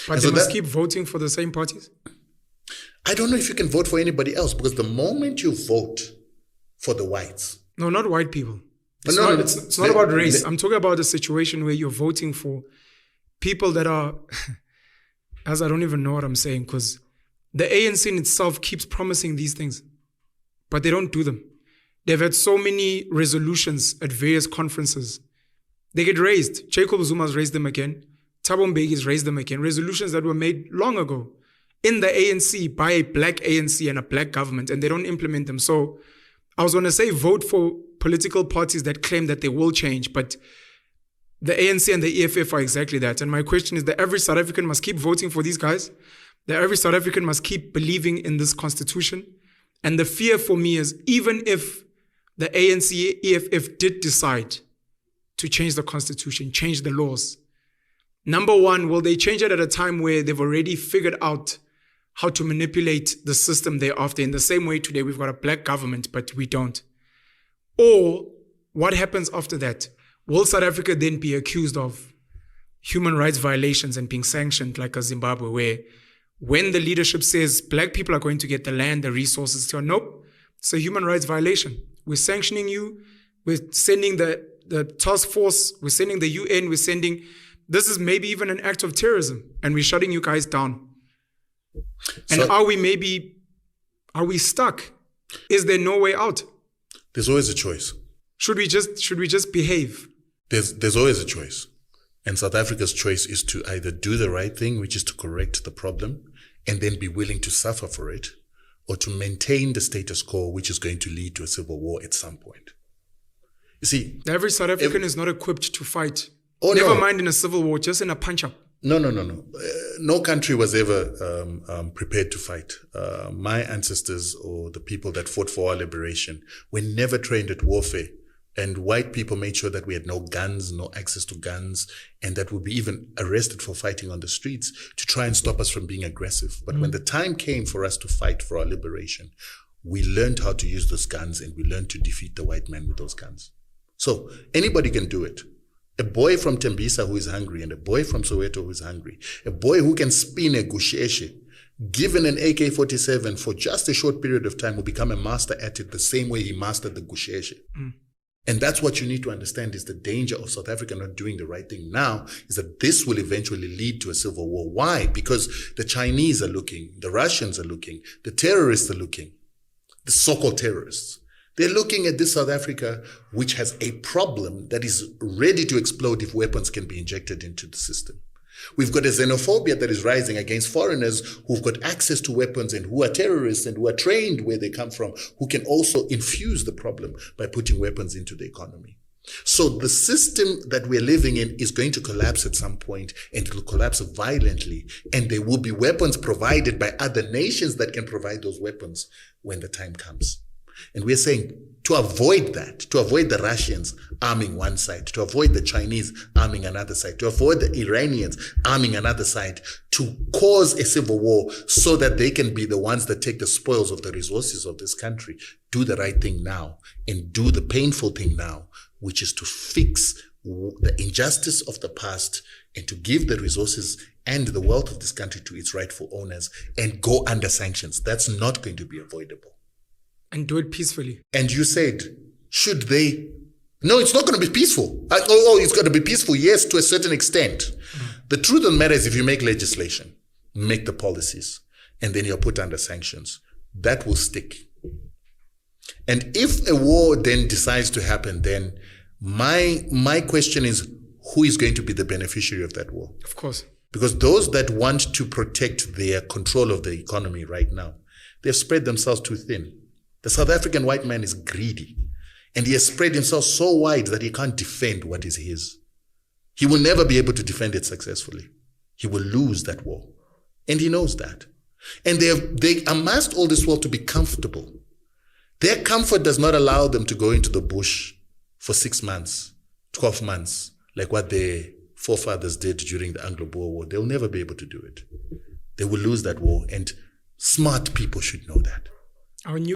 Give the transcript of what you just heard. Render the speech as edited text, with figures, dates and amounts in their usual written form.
But And they so must that- keep voting for the same parties? I don't know if you can vote for anybody else, because the moment you vote for the whites, No, not white people. It's No, not, no, no. it's not about race. I'm talking about a situation where you're voting for people that are, as I don't even know what I'm saying, because the ANC in itself keeps promising these things, but they don't do them. They've had so many resolutions at various conferences. They get raised. Jacob Zuma's raised them again. Thabo Mbeki's raised them again. Resolutions that were made long ago in the ANC by a black ANC and a black government, and they don't implement them. So I was going to say vote for political parties that claim that they will change, but the ANC and the EFF are exactly that. And my question is that every South African must keep voting for these guys, that every South African must keep believing in this constitution. And the fear for me is, even if the ANC, EFF did decide to change the constitution, change the laws, number one, will they change it at a time where they've already figured out how to manipulate the system thereafter? In the same way today we've got a black government, but we don't. Or what happens after that? Will South Africa then be accused of human rights violations and being sanctioned like a Zimbabwe, where when the leadership says black people are going to get the land, the resources, so nope, it's a human rights violation. We're sanctioning you. We're sending the task force. We're sending the UN. We're sending, this is maybe even an act of terrorism, and we're shutting you guys down. And So- are we stuck? Is there no way out? there's always a choice. Should we just behave? There's always a choice. And South Africa's choice is to either do the right thing, which is to correct the problem, and then be willing to suffer for it, or to maintain the status quo, which is going to lead to a civil war at some point. You see, Every South African is not equipped to fight. Oh, Never no. mind in a civil war, just in a punch-up. No. No country was ever prepared to fight. My ancestors, or the people that fought for our liberation, were never trained at warfare. And white people made sure that we had no guns, no access to guns, and that we'd be even arrested for fighting on the streets to try and stop us from being aggressive. But when the time came for us to fight for our liberation, we learned how to use those guns, and we learned to defeat the white man with those guns. So anybody can do it. A boy from Tembisa who is hungry, and a boy from Soweto who is hungry, a boy who can spin a gusheshe, given an AK-47 for just a short period of time, will become a master at it the same way he mastered the gusheshe. And that's what you need to understand, is the danger of South Africa not doing the right thing now, is that this will eventually lead to a civil war. Why? Because the Chinese are looking, the Russians are looking, the terrorists are looking, the so-called terrorists. They're looking at this South Africa, which has a problem that is ready to explode if weapons can be injected into the system. We've got a xenophobia that is rising against foreigners who've got access to weapons and who are terrorists and who are trained where they come from, who can also infuse the problem by putting weapons into the economy. So the system that we're living in is going to collapse at some point, and it will collapse violently. And there will be weapons provided by other nations that can provide those weapons when the time comes. And we're saying, to avoid that, to avoid the Russians arming one side, to avoid the Chinese arming another side, to avoid the Iranians arming another side, to cause a civil war so that they can be the ones that take the spoils of the resources of this country, do the right thing now and do the painful thing now, which is to fix the injustice of the past and to give the resources and the wealth of this country to its rightful owners and go under sanctions. That's not going to be avoidable. And do it peacefully. And you said, should they? No, it's not going to be peaceful. It's going to be peaceful, yes, to a certain extent. The truth of the matter is, if you make legislation, make the policies, and then you're put under sanctions, that will stick. And if a war then decides to happen, then my question is, who is going to be the beneficiary of that war? Of course. Because those that want to protect their control of the economy right now, they've spread themselves too thin. The South African white man is greedy, and he has spread himself so wide that he can't defend what is his. He will never be able to defend it successfully. He will lose that war, and he knows that. And they amassed all this wealth to be comfortable. Their comfort does not allow them to go into the bush for 6 months, 12 months, like what their forefathers did during the Anglo-Boer War. They'll never be able to do it. They will lose that war, and smart people should know that. Our new